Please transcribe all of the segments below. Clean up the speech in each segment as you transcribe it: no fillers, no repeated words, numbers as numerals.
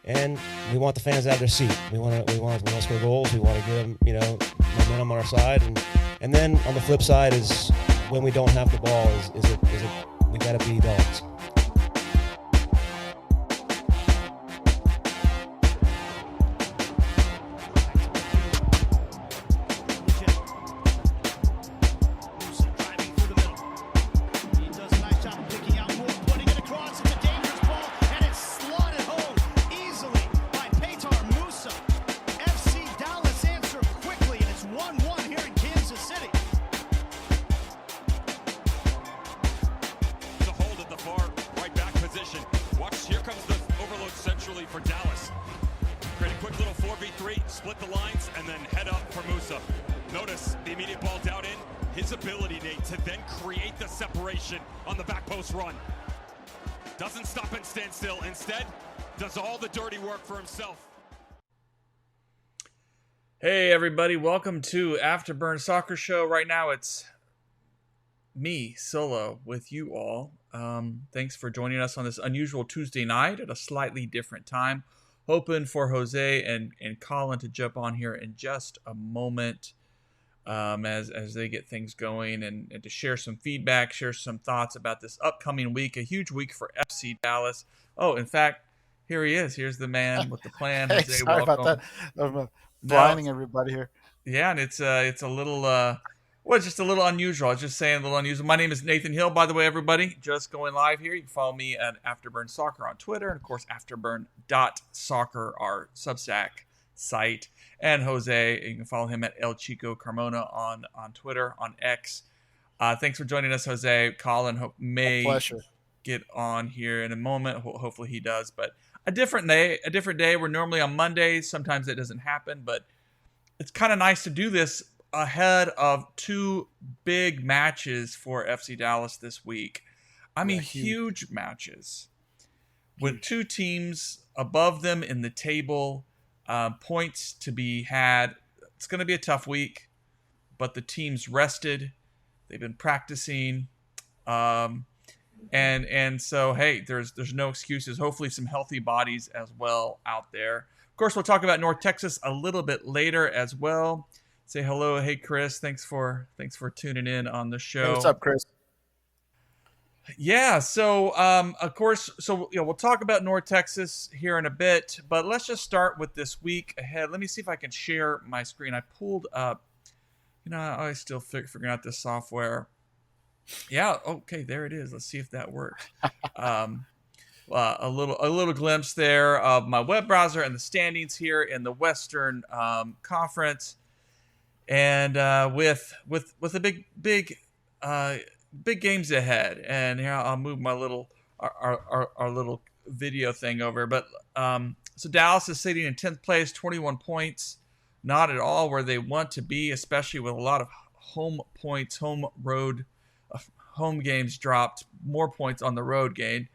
and we want the fans out of their seat. We want to score goals. We want to get them, momentum on our side, and then on the flip side is when we don't have the ball, is it we got to be dogs. On the back post run. Doesn't stop and stand still. Instead, does all the dirty work for himself. Hey everybody, welcome to Afterburn Soccer Show. Right now it's me, solo, with you all. Thanks for joining us on this unusual Tuesday night at a slightly different time. Hoping for Jose and Colin to jump on here in just a moment. As they get things going and to share some feedback, share some thoughts about this upcoming week, a huge week for FC Dallas. Oh, in fact, here he is. Here's the man with the plan. Hey, Jose, sorry welcome. about that. I'm blinding everybody here. Yeah, and it's a little, it's just a little unusual. I was just saying a little unusual. My name is Nathan Hill, by the way, everybody. Just going live here. You can follow me at Afterburn Soccer on Twitter, and of course, afterburn.soccer, our Substack site. And Jose, you can follow him at El Chico Carmona on Twitter, on X. Thanks for joining us, Jose. Colin may get on here in a moment. Hopefully he does. But a different day. We're normally on Mondays. Sometimes that doesn't happen. But it's kind of nice to do this ahead of two big matches for FC Dallas this week. I mean, huge matches. With two teams above them in the table. Points to be had. It's going to be a tough week, but the team's rested. They've been practicing, and so hey, there's no excuses. Hopefully, some healthy bodies as well out there. Of course, we'll talk about North Texas a little bit later as well. Say hello, hey Chris. Thanks for tuning in on the show. Hey, what's up, Chris? Yeah, so of course, we'll talk about North Texas here in a bit, but let's just start with this week ahead. Let me see if I can share my screen. I pulled up, I still figuring out this software. Yeah, okay, there it is. Let's see if that works. A little glimpse there of my web browser and the standings here in the Western Conference, and with a big games ahead, and here I'll move my little our little video thing over. But so Dallas is sitting in 10th place, 21 points, not at all where they want to be, especially with a lot of home games dropped, more points on the road gained.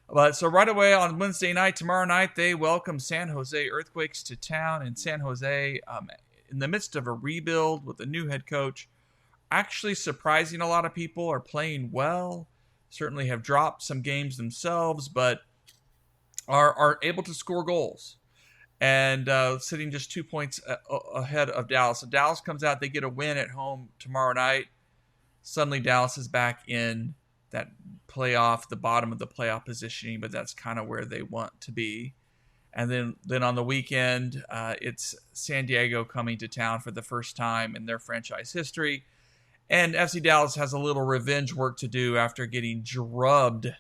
But so right away on Wednesday night, tomorrow night, they welcome San Jose Earthquakes to town, and San Jose in the midst of a rebuild with a new head coach. Actually surprising a lot of people, are playing well, certainly have dropped some games themselves, but are able to score goals, and sitting just 2 points ahead of Dallas. So Dallas comes out, they get a win at home tomorrow night. Suddenly Dallas is back in that playoff, the bottom of the playoff positioning, but that's kind of where they want to be. And then on the weekend, it's San Diego coming to town for the first time in their franchise history. And FC Dallas has a little revenge work to do after getting drubbed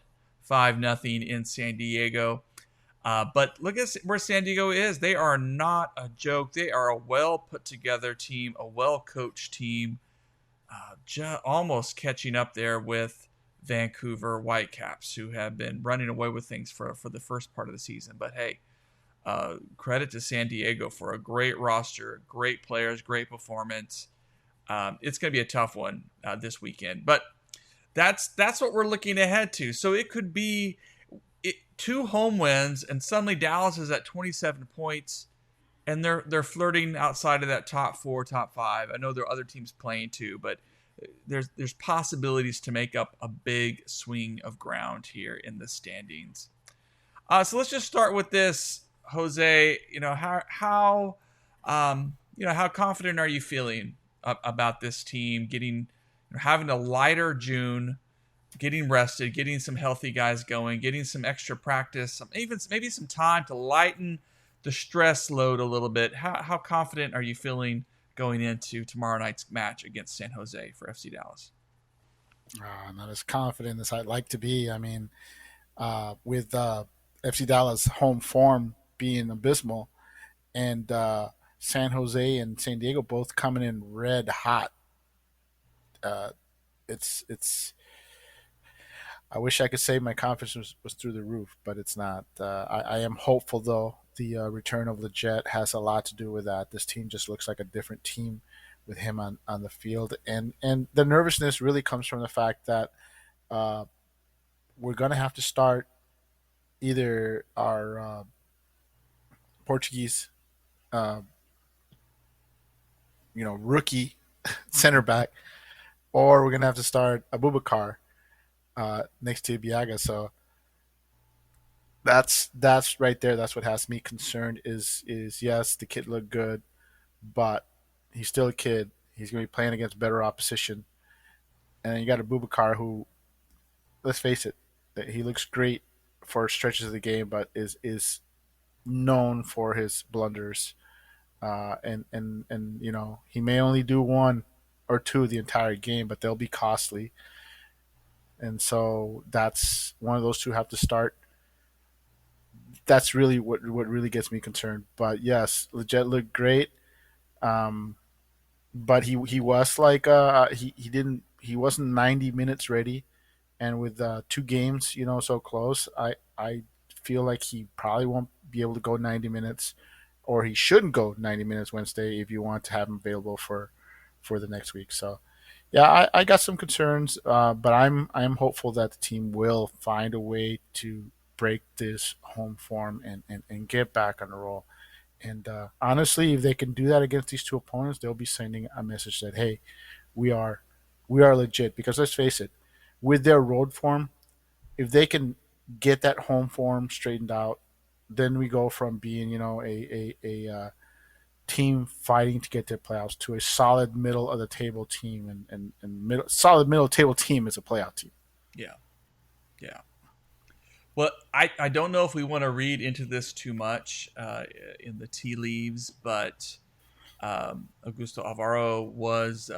5-0 in San Diego. But look at where San Diego is. They are not a joke. They are a well-put-together team, a well-coached team, almost catching up there with Vancouver Whitecaps, who have been running away with things for the first part of the season. But hey, credit to San Diego for a great roster, great players, great performance. It's going to be a tough one this weekend, but that's what we're looking ahead to. So it could be 2 home wins, and suddenly Dallas is at 27 points, and they're flirting outside of that top 4, top 5. I know there are other teams playing too, but there's possibilities to make up a big swing of ground here in the standings. So let's just start with this Jose, how confident are you feeling about this team getting, having a lighter June, getting rested, getting some healthy guys going, getting some extra practice, even maybe some time to lighten the stress load a little bit. How confident are you feeling going into tomorrow night's match against San Jose for FC Dallas? Not as confident as I'd like to be. I mean, with FC Dallas home form being abysmal, and San Jose and San Diego both coming in red hot. It's. I wish I could say my confidence was through the roof, but it's not. I am hopeful though. The return of Leggett has a lot to do with that. This team just looks like a different team with him on the field, and the nervousness really comes from the fact that we're going to have to start either our Portuguese, uh, rookie center back, or we're going to have to start Abubakar next to Biaga. So that's right there. That's what has me concerned. Is yes, the kid looked good, but he's still a kid. He's going to be playing against better opposition, and then you got Abubakar, who, let's face it, that he looks great for stretches of the game, but is known for his blunders, and he may only do one or two the entire game, but they'll be costly, and so that's one of those two have to start. That's really what really gets me concerned. But yes, Leggett looked great, but he was like he wasn't 90 minutes ready, and with two games so close, I feel like he probably won't be able to go 90 minutes, or he shouldn't go 90 minutes Wednesday if you want to have him available for the next week. So yeah, I got some concerns, but I'm hopeful that the team will find a way to break this home form and get back on the roll. And honestly, if they can do that against these two opponents, they'll be sending a message that, hey, we are legit. Because let's face it, with their road form, if they can get that home form straightened out, then we go from being a team fighting to get to the playoffs to a solid middle of the table team, and solid middle table team is a playoff team. Yeah. Well, I don't know if we want to read into this too much in the tea leaves, but Augusto Alvaro was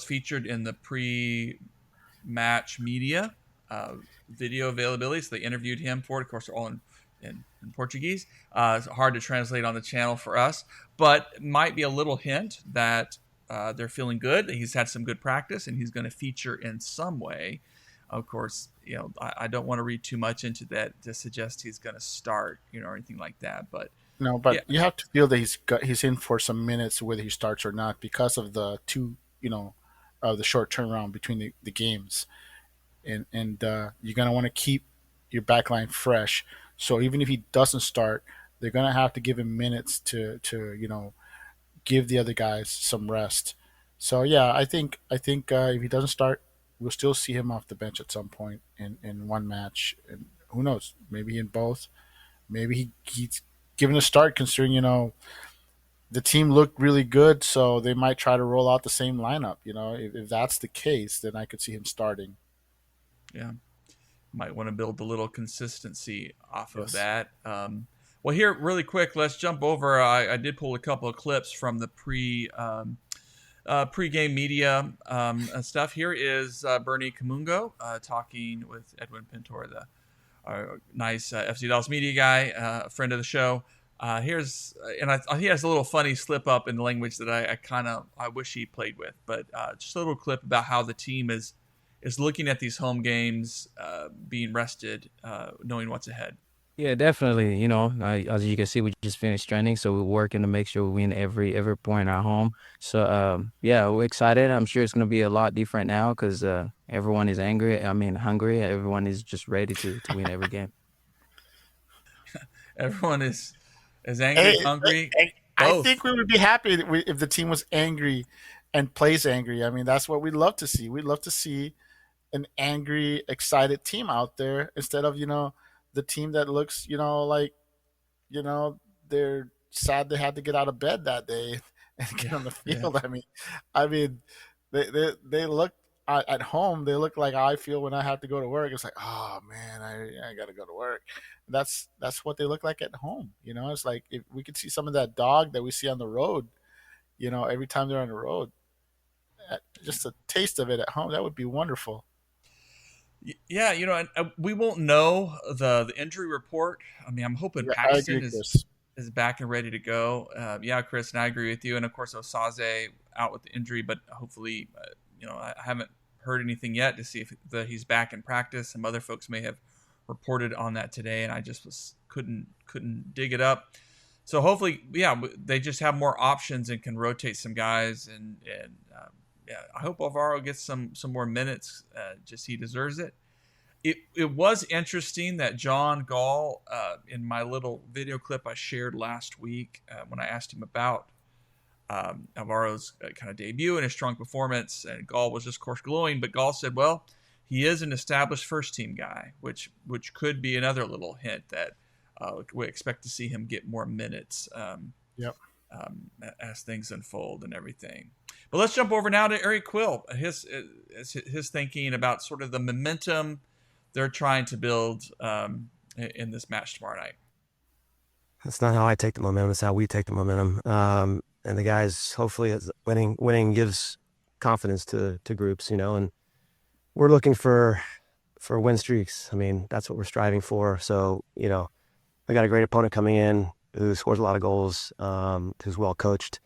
featured in the pre-match media video availability. So they interviewed him for it. Of course, they're all in Portuguese. It's hard to translate on the channel for us, but might be a little hint that they're feeling good. He's had some good practice, and he's going to feature in some way. Of course, I don't want to read too much into that to suggest he's going to start, or anything like that. But no, but yeah. You have to feel that he's in for some minutes, whether he starts or not, because of the the short turnaround between the games, and you're going to want to keep your backline fresh. So even if he doesn't start, they're going to have to give him minutes to give the other guys some rest. So yeah, I think if he doesn't start, we'll still see him off the bench at some point in one match, and who knows, maybe in both. Maybe he's given a start, considering the team looked really good, so they might try to roll out the same lineup. If that's the case, then I could see him starting. Yeah, might want to build a little consistency off of that. Well, here really quick, let's jump over. I did pull a couple of clips from the pre-game media stuff. Here is Bernie Kamungo talking with Edwin Pintor, the nice FC Dallas media guy, friend of the show. He has a little funny slip up in language that I wish he played with, but just a little clip about how the team is looking at these home games, being rested, knowing what's ahead. Yeah, definitely. As you can see, we just finished training, so we're working to make sure we win every point at home. So, yeah, we're excited. I'm sure it's going to be a lot different now because everyone is angry. I mean, hungry. Everyone is just ready to win every game. Everyone is angry, hungry. I think we would be happy if the team was angry and plays angry. I mean, that's what we'd love to see. We'd love to see an angry, excited team out there instead of the team that looks, like, you know, they're sad they had to get out of bed that day and get Yeah, on the yeah. field. I mean, they look at home. They look like I feel when I have to go to work. It's like, oh man, I got to go to work. That's what they look like at home. It's like if we could see some of that dog that we see on the road. Every time they're on the road, just a taste of it at home. That would be wonderful. Yeah, and we won't know the injury report. I mean, I'm hoping Yeah, I Paxton agree, is Chris. is back and ready to go. Yeah, Chris, and I agree with you. And of course, Osaze out with the injury, but hopefully, I haven't heard anything yet to see if he's back in practice. Some other folks may have reported on that today, and I just couldn't dig it up. So hopefully, yeah, they just have more options and can rotate some guys. And yeah, I hope Alvaro gets some more minutes. Just he deserves it. It was interesting that John Gall, in my little video clip I shared last week, when I asked him about Alvaro's kind of debut and his strong performance, and Gall was just, of course, glowing. But Gall said, well, he is an established first-team guy, which could be another little hint that we expect to see him get more minutes Yep. as things unfold and everything. But let's jump over now to Eric Quill. His thinking about sort of the momentum they're trying to build in this match tomorrow night. That's not how I take the momentum. It's how we take the momentum. And the guys, hopefully, winning gives confidence to groups, and we're looking for win streaks. I mean, that's what we're striving for. So, we got a great opponent coming in who scores a lot of goals, who's well coached,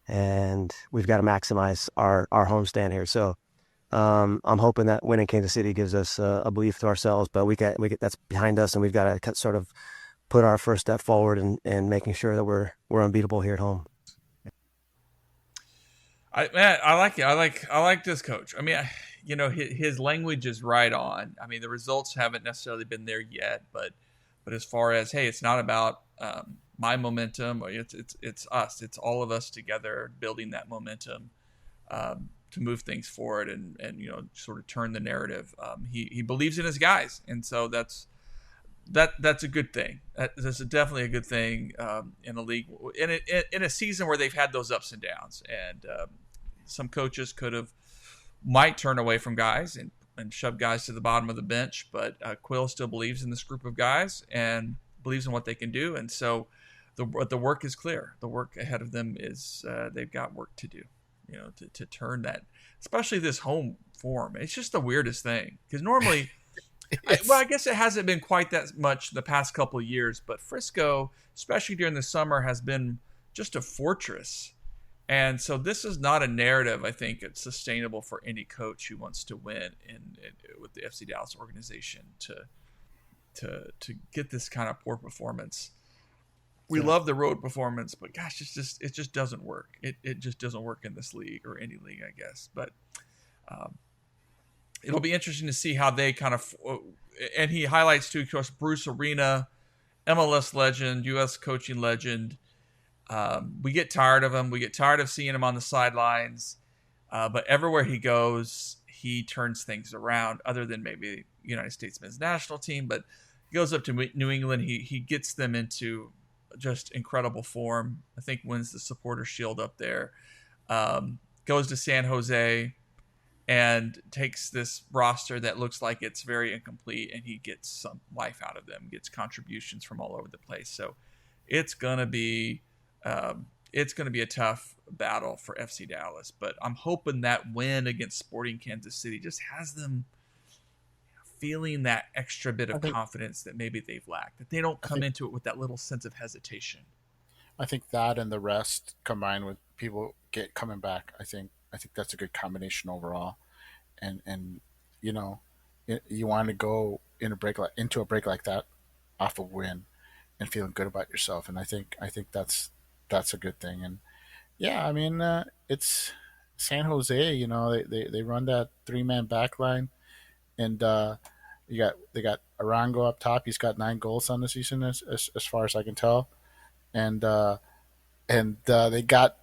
and we've got to maximize our homestand here. So, I'm hoping that winning Kansas City gives us a belief to ourselves, but we get that's behind us, and we've got to sort of put our first step forward and making sure that we're unbeatable here at home. I like it. I like this coach. I mean, his language is right on. I mean, the results haven't necessarily been there yet, but as far as, hey, it's not about my momentum, or it's us. It's all of us together building that momentum to move things forward and sort of turn the narrative. He believes in his guys, and so that's a good thing. That's definitely a good thing in a league in a season where they've had those ups and downs, and some coaches might turn away from guys and shove guys to the bottom of the bench, but Quill still believes in this group of guys and believes in what they can do, and so the work is clear. The work ahead of them is they've got work to do. To turn that, especially this home form. It's just the weirdest thing, because normally, I guess it hasn't been quite that much the past couple of years, but Frisco, especially during the summer, has been just a fortress. And so this is not a narrative, I think, it's sustainable for any coach who wants to win with the FC Dallas organization to get this kind of poor performance. We love the road performance, but gosh, it just doesn't work. It just doesn't work in this league, or any league, I guess. But it'll be interesting to see how they kind of. And he highlights too, of course, Bruce Arena, MLS legend, U.S. coaching legend. We get tired of him. We get tired of seeing him on the sidelines. But everywhere he goes, he turns things around. Other than maybe United States men's national team, but he goes up to New England. He gets them into just incredible form. I think wins the Supporter Shield up there. Goes to San Jose and takes this roster that looks like it's very incomplete, and he gets some life out of them, gets contributions from all over the place. So it's gonna be a tough battle for FC Dallas. But I'm hoping that win against Sporting Kansas City just has them feeling that extra bit of confidence that maybe they've lacked, that they don't come into it with that little sense of hesitation. I think that and the rest combined with people coming back, I think that's a good combination overall. And you want to go into a break like that off a win and feeling good about yourself, and I think that's a good thing. And yeah, I mean, it's San Jose. They run that 3-man back line, and they got Arango up top. He's got 9 goals on the season, as far as I can tell, and they got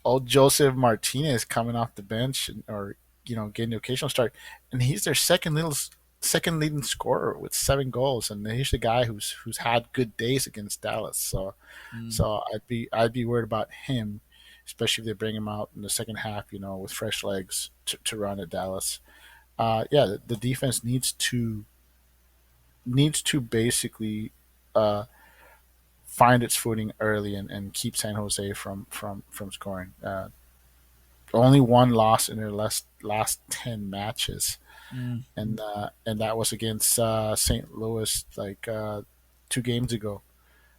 old Joseph Martinez coming off the bench, or getting the occasional start, and he's their second second leading scorer with 7 goals, and he's the guy who's had good days against Dallas. So I'd be worried about him, especially if they bring him out in the second half, with fresh legs to run at Dallas. Yeah, the defense needs to basically uh, find its footing early and keep San Jose from scoring. Only one loss in their last 10 matches, Mm. and that was against St. Louis like 2 games ago.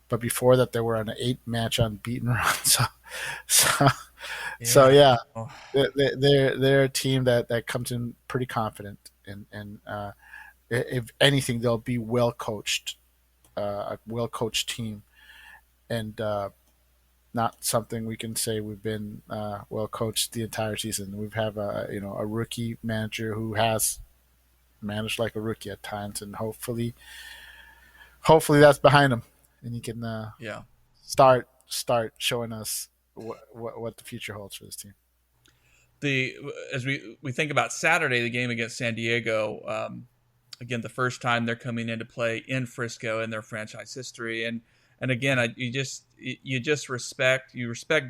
But before that, they were on an 8 match unbeaten run. So, so Yeah. yeah, Oh, they're a team that comes in pretty confident, and if anything, they'll be a well coached team, and not something we can say we've been well coached the entire season. We have a rookie manager who has managed like a rookie at times, and hopefully that's behind him, and he can yeah. start showing us what the future holds for this team. As we think about Saturday, the game against San Diego, again, the first time they're coming into play in Frisco in their franchise history, and again, you just respect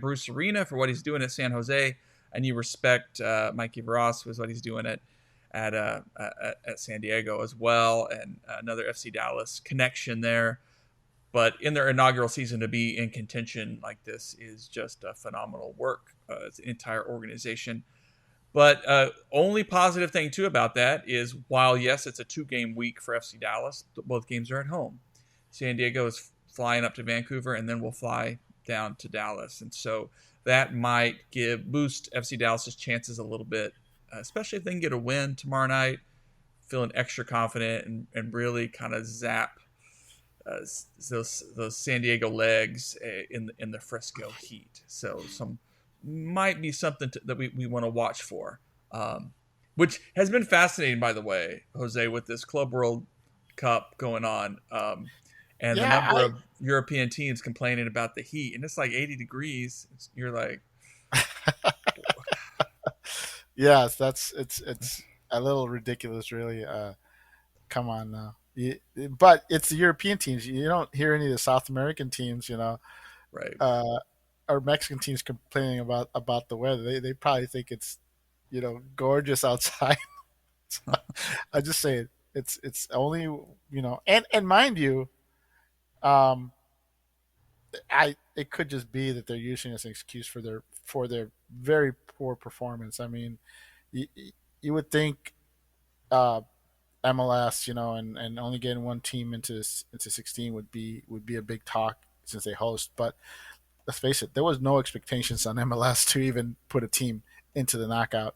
Bruce Arena for what he's doing at San Jose, and you respect Mikey Varas for what he's doing at San Diego as well, and another FC Dallas connection there. But in their inaugural season, to be in contention like this is just a phenomenal work. It's an entire organization. But only positive thing, too, about that is while, yes, it's a 2-game week for FC Dallas, both games are at home. San Diego is flying up to Vancouver, and then we'll fly down to Dallas. And so that might boost FC Dallas's chances a little bit, especially if they can get a win tomorrow night, feeling extra confident and really kind of zap those San Diego legs in the Frisco heat. So might be something that we want to watch for, which has been fascinating, by the way, Jose, with this Club World Cup going on, and the number of European teams complaining about the heat, and it's like 80 degrees. You're like, yes, it's a little ridiculous, really. Come on now. But it's the European teams. You don't hear any of the South American teams, right. Or Mexican teams complaining about the weather. They probably think it's, gorgeous outside. So, I just say it's only, and mind you, it could just be that they're using this excuse for their very poor performance. I mean, you would think MLS, and only getting one team into 16 would be a big talk since they host. But let's face it, there was no expectations on MLS to even put a team into the knockout.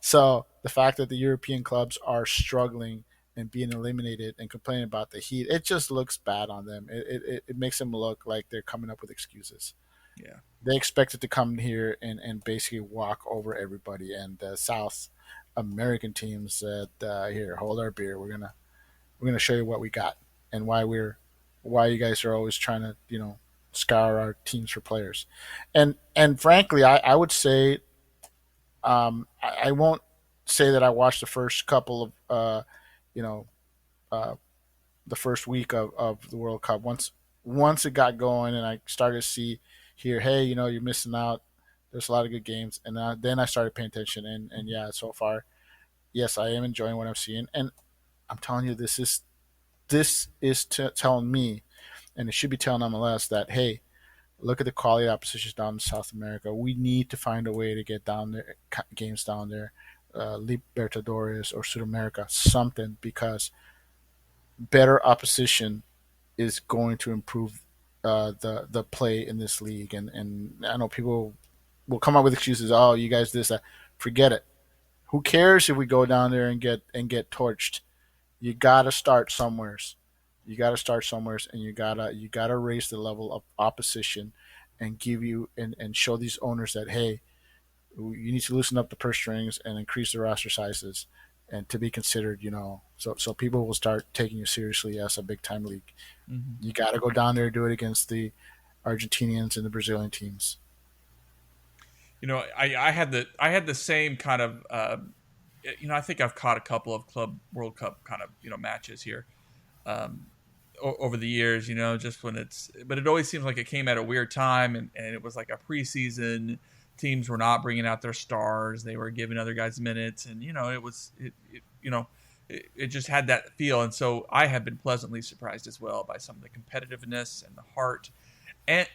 So the fact that the European clubs are struggling and being eliminated and complaining about the heat, it just looks bad on them. It makes them look like they're coming up with excuses. Yeah. They expected to come here and basically walk over everybody. And the South American teams said, "Here, hold our beer. We're gonna show you what we got and why you guys are always trying to scour our teams for players." And frankly, I would say, I won't say that I watched the first couple of the first week of the World Cup. Once it got going and I started to see here, hey, you're missing out. There's a lot of good games, and then I started paying attention. And yeah, so far, yes, I am enjoying what I'm seeing. And I'm telling you, this is telling me, and it should be telling MLS that, hey, look at the quality of oppositions down in South America. We need to find a way to get down there, games down there, Libertadores or Sudamerica, something, because better opposition is going to improve the play in this league. And I know people will come up with excuses. Oh, you guys this that. Forget it. Who cares if we go down there and get torched? You gotta start somewheres. You gotta start somewheres, and you gotta raise the level of opposition, and and show these owners that, hey, you need to loosen up the purse strings and increase the roster sizes, and to be considered, so people will start taking you seriously as a big time league. Mm-hmm. You got to go down there and do it against the Argentinians and the Brazilian teams. I had the same kind of I think I've caught a couple of Club World Cup kind of matches here um, over the years. Just when but it always seems like it came at a weird time, and it was like a preseason. Teams were not bringing out their stars; they were giving other guys minutes, and it just had that feel. And so I have been pleasantly surprised as well by some of the competitiveness and the heart, and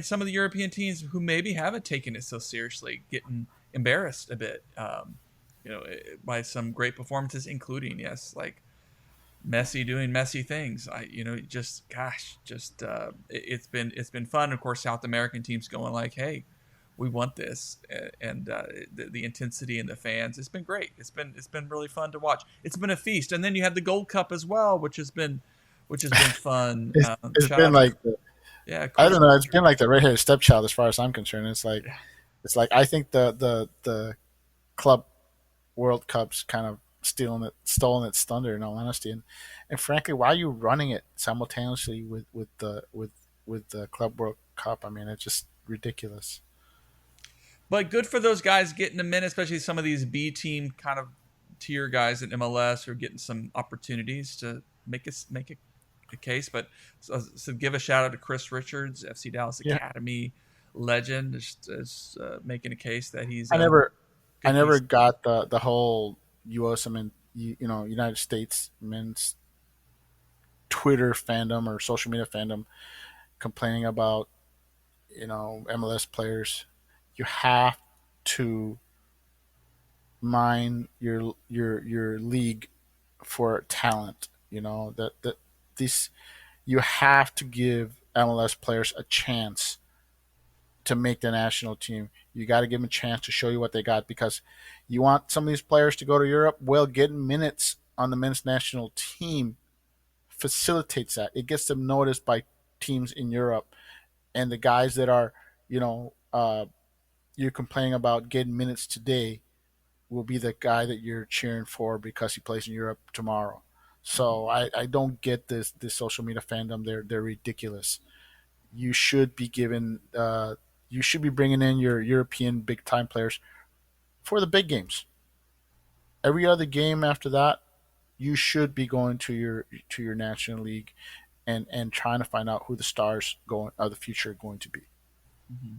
some of the European teams who maybe haven't taken it so seriously, getting embarrassed a bit. By some great performances, including like Messi doing Messi things. It's been fun. Of course, South American teams going like, "Hey, we want this," and the intensity and the fans. It's been great. It's been really fun to watch. It's been a feast, and then you had the Gold Cup as well, which has been fun. It's been like I don't know. It's been like the redheaded stepchild as far as I'm concerned. It's like I think the club World Cup's kind of stolen its thunder, in all honesty, and frankly, why are you running it simultaneously with the Club World Cup? I mean, it's just ridiculous. But good for those guys getting a minute, especially some of these B team kind of tier guys in MLS who are getting some opportunities to make a case. But so give a shout out to Chris Richards, FC Dallas Academy legend, is making a case that he's. I never got the whole United States men's Twitter fandom or social media fandom complaining about MLS players. You have to mine your league for talent. That this you have to give MLS players a chance to make the national team. You got to give them a chance to show you what they got, because you want some of these players to go to Europe. Well, getting minutes on the men's national team facilitates that. It gets them noticed by teams in Europe, and the guys that are, you're complaining about getting minutes today will be the guy that you're cheering for because he plays in Europe tomorrow. So I don't get this social media fandom. They're ridiculous. You should be given you should be bringing in your European big time players for the big games. Every other game after that, you should be going to your national league and trying to find out who the stars of the future are going to be. Mm-hmm.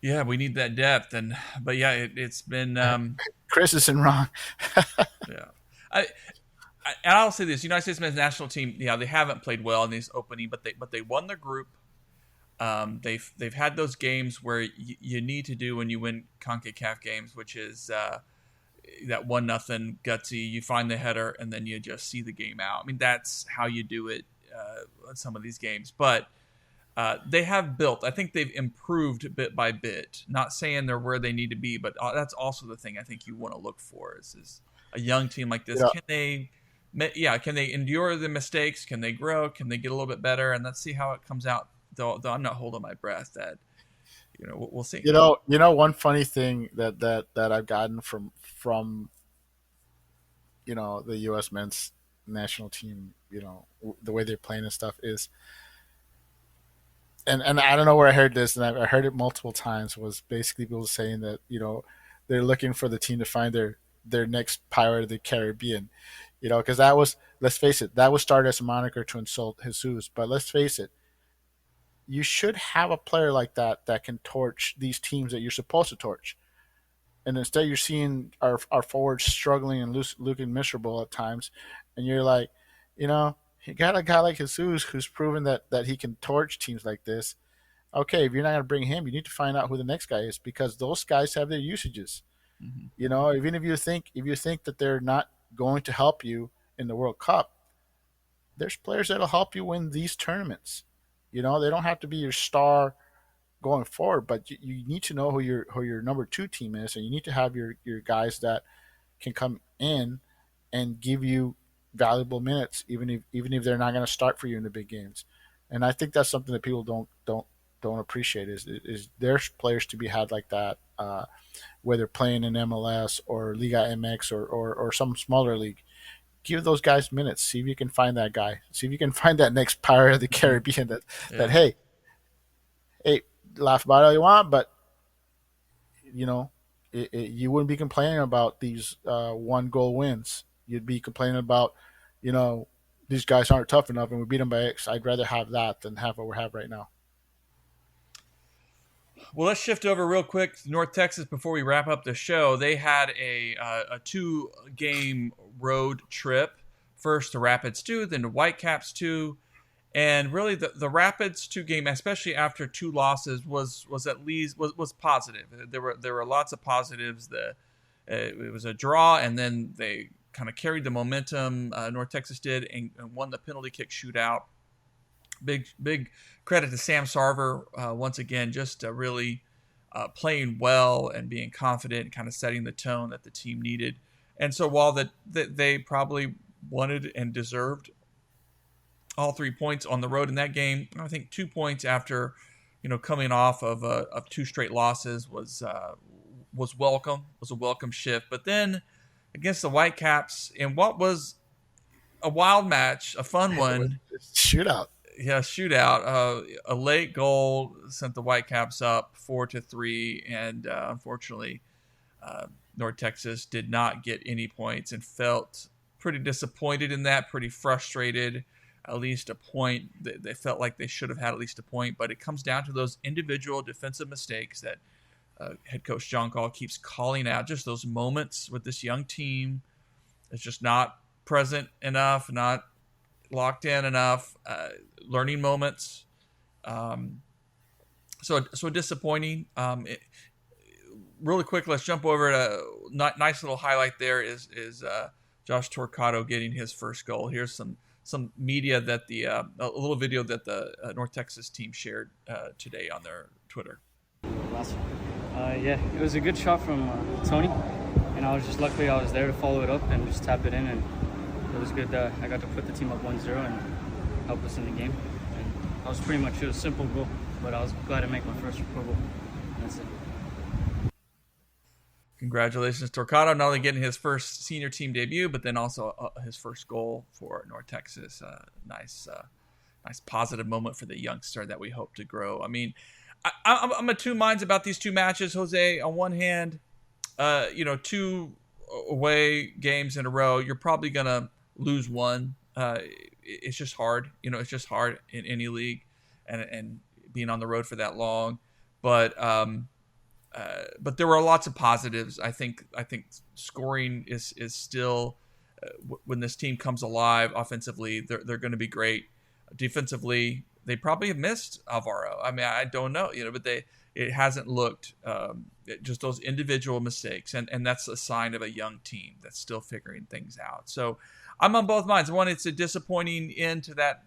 Yeah, we need that depth, but it's been Chris isn't wrong. Yeah, and I'll say this: United States men's national team, they haven't played well in this opening, but they won their group. They've had those games where you need to do when you win CONCACAF games, which is that 1-0 gutsy. You find the header and then you just see the game out. I mean, that's how you do it in some of these games. But they have built. I think they've improved bit by bit. Not saying they're where they need to be, but that's also the thing I think you want to look for is a young team like this. Yeah. Can they endure the mistakes? Can they grow? Can they get a little bit better? And let's see how it comes out. Though I'm not holding my breath. That we'll see. One funny thing that I've gotten from the U.S. men's national team, the way they're playing and stuff is, and I don't know where I heard this, and I heard it multiple times, was basically people saying that they're looking for the team to find their next Pirate of the Caribbean, because that was, let's face it, that was started as a moniker to insult Jesus, but let's face it. You should have a player like that can torch these teams that you're supposed to torch. And instead you're seeing our forwards struggling and looking miserable at times. And you're like, you got a guy like Jesus who's proven that he can torch teams like this. Okay, if you're not going to bring him, you need to find out who the next guy is, because those guys have their usages. Mm-hmm. Even if you think that they're not going to help you in the World Cup, there's players that'll help you win these tournaments. They don't have to be your star going forward, but you need to know who your number 2 team is, and you need to have your guys that can come in and give you valuable minutes, even if they're not going to start for you in the big games. And I think that's something that people don't appreciate is there's players to be had like that, whether playing in MLS or Liga MX or some smaller league. Give those guys minutes. See if you can find that guy. See if you can find that next Pirate of the Caribbean that hey, laugh about it all you want, but you wouldn't be complaining about these 1 goal wins. You'd be complaining about, you know, these guys aren't tough enough and we beat them by X. I'd rather have that than have what we have right now. Well, let's shift over real quick to North Texas before we wrap up the show. They had a 2-game road trip. First to Rapids 2, then to Whitecaps 2. And really the Rapids 2 game, especially after 2 losses, was at least was positive. There were lots of positives. It was a draw, and then they kind of carried the momentum. North Texas did, and won the penalty kick shootout. Big credit to Sam Sarver once again, just really playing well and being confident, and kind of setting the tone that the team needed. And so while they probably wanted and deserved all 3 points on the road in that game, I think 2 points after coming off of 2 straight losses was welcome. Was a welcome shift. But then against the Whitecaps, in what was a wild match, a fun one, shootout. Yeah, shootout. A late goal sent the Whitecaps up 4-3, and unfortunately, North Texas did not get any points and felt pretty disappointed in that, pretty frustrated. At least a point. They felt like they should have had at least a point, but it comes down to those individual defensive mistakes that head coach John Gall keeps calling out. Just those moments with this young team. It's just not present enough, not locked in enough. Learning moments. So disappointing. Really quick, let's jump over to nice little highlight there is Josh Torquato getting his first goal. Here's some media that a little video that the North Texas team shared today on their Twitter. Last one. Yeah, it was a good shot from Tony, and luckily I was there to follow it up and just tap it in, and it was good that I got to put the team up 1-0 and help us in the game. And that was pretty much it. Was a simple goal, but I was glad to make my first pro goal. That's it. Congratulations, Torquato, not only getting his first senior team debut, but then also his first goal for North Texas. Nice positive moment for the youngster that we hope to grow. I mean, I'm of 2 minds about these 2 matches, Jose. On one hand, 2 away games in a row, you're probably going to lose one. It's just hard. It's just hard in any league and being on the road for that long. But there were lots of positives. I think scoring is still when this team comes alive offensively, they're going to be great. Defensively, they probably have missed Alvaro. I mean, I don't know, but it hasn't looked just those individual mistakes, and that's a sign of a young team that's still figuring things out. So I'm on both minds. One, it's a disappointing end to that.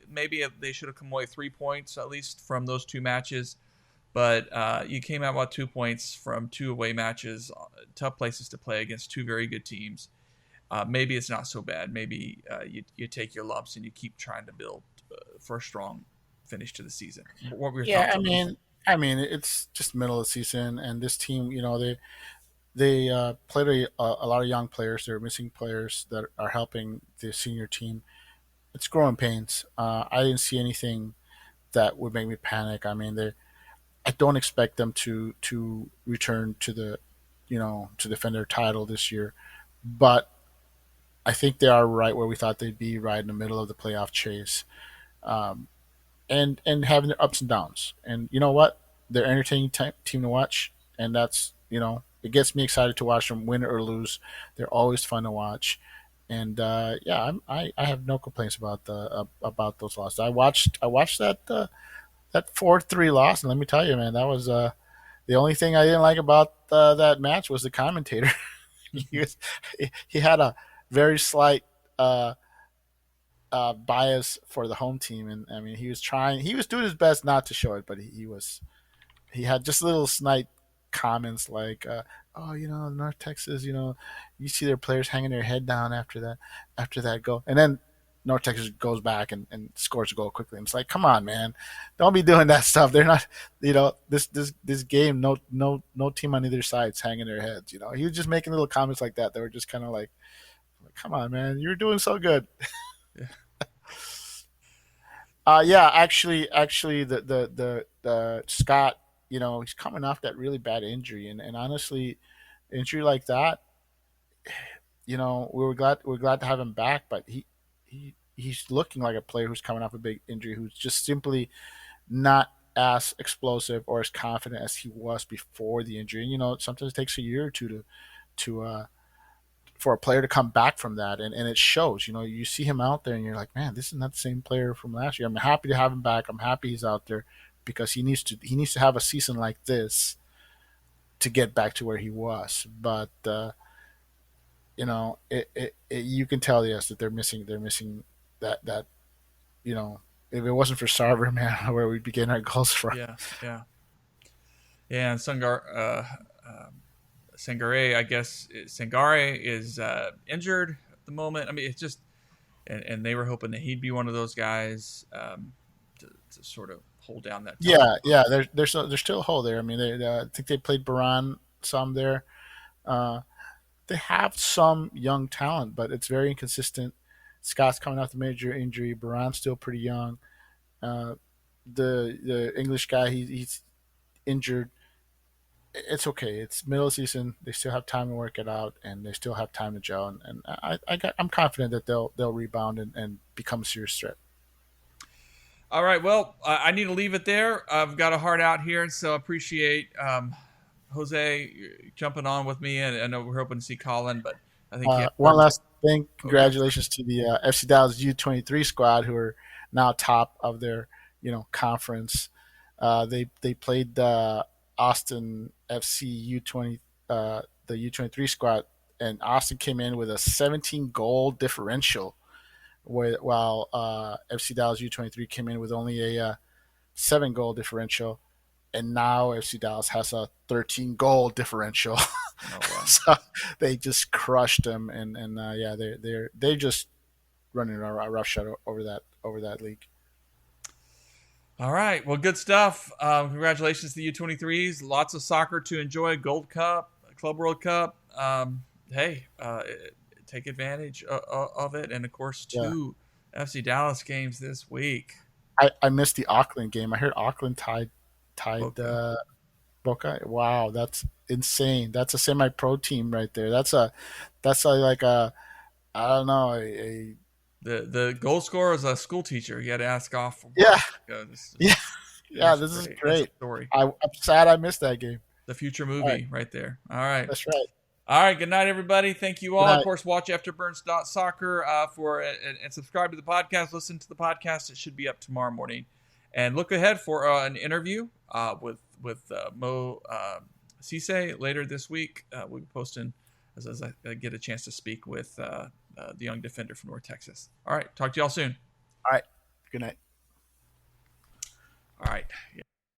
Maybe they should have come away 3 points at least from those 2 matches. But you came out with 2 points from 2 away matches, tough places to play against 2 very good teams. Maybe it's not so bad. Maybe you take your lumps and you keep trying to build for a strong finish to the season. What were your thoughts on this? I mean, it's just middle of the season, and this team, they played a lot of young players. They're missing players that are helping the senior team. It's growing pains. I didn't see anything that would make me panic. I mean, I don't expect them to return to to defend their title this year, but I think they are right where we thought they'd be, right in the middle of the playoff chase, and having their ups and downs. And you know what? They're an entertaining team to watch, and that's it gets me excited to watch them win or lose. They're always fun to watch, and I have no complaints about those losses. I watched that 4-3 loss, and let me tell you, man, that was the only thing I didn't like about that match was the commentator. he had a very slight bias for the home team, and I mean he was doing his best not to show it, but he had just little snide comments like, North Texas, you see their players hanging their head down after that goal, and then North Texas goes back and scores a goal quickly. And it's like, come on, man, don't be doing that stuff. They're not, this game, no team on either side's hanging their heads. He was just making little comments like that. They were just kind of like, come on, man, you're doing so good. Actually, the Scott he's coming off that really bad injury, and honestly, injury like that, we're glad to have him back, but he's looking like a player who's coming off a big injury, who's just simply not as explosive or as confident as he was before the injury. And, sometimes it takes a year or two to for a player to come back from that, and it shows. You see him out there, and you're like, man, this is not the same player from last year. I'm happy to have him back. I'm happy he's out there because he needs to have a season like this to get back to where he was. But you can tell, yes, that they're missing that if it wasn't for Sarver, man, where we'd be getting our goals from. Yeah. And Sangare, I guess Sangare is injured at the moment. I mean, it's just, and they were hoping that he'd be one of those guys to sort of hold down that. Yeah. There's still a hole there. I mean, I think they played Baran some there. They have some young talent, but it's very inconsistent. Scott's coming off the major injury. Baran's still pretty young. The English guy, he's injured. It's okay. It's middle of the season. They still have time to work it out, and they still have time to gel. And I'm confident that they'll rebound and become a serious threat. All right. Well, I need to leave it there. I've got a heart out here, so I appreciate Jose jumping on with me. And I know we're hoping to see Colin, but I think one last thing. Congratulations to the FC Dallas U23 squad, who are now top of their conference. They played Austin FC U20, the U23 squad, and Austin came in with a 17 goal differential, while FC Dallas U23 came in with only a 7 goal differential, and now FC Dallas has a 13 goal differential. Oh, wow. So they just crushed them, and they're just running a roughshod over that league. All right. Well, good stuff. Congratulations to the U23s. Lots of soccer to enjoy. Gold Cup, Club World Cup. Take advantage of it. And, of course, 2 FC Dallas games this week. I missed the Auckland game. I heard Auckland tied Boca. Wow, that's insane. That's a semi-pro team right there. That's like a I don't know, the goal scorer is a school teacher. You had to ask off. This is great. Story. I'm sad I missed that game. The future movie right there. All right. That's right. All right. Good night, everybody. Thank you all. Of course, watch Afterburn.soccer and subscribe to the podcast. Listen to the podcast. It should be up tomorrow morning. And look ahead for an interview with Mo Cisse later this week. We'll be posting as I get a chance to speak with the young defender from North Texas. All right. Talk to y'all soon. All right. Good night. All right. Yeah.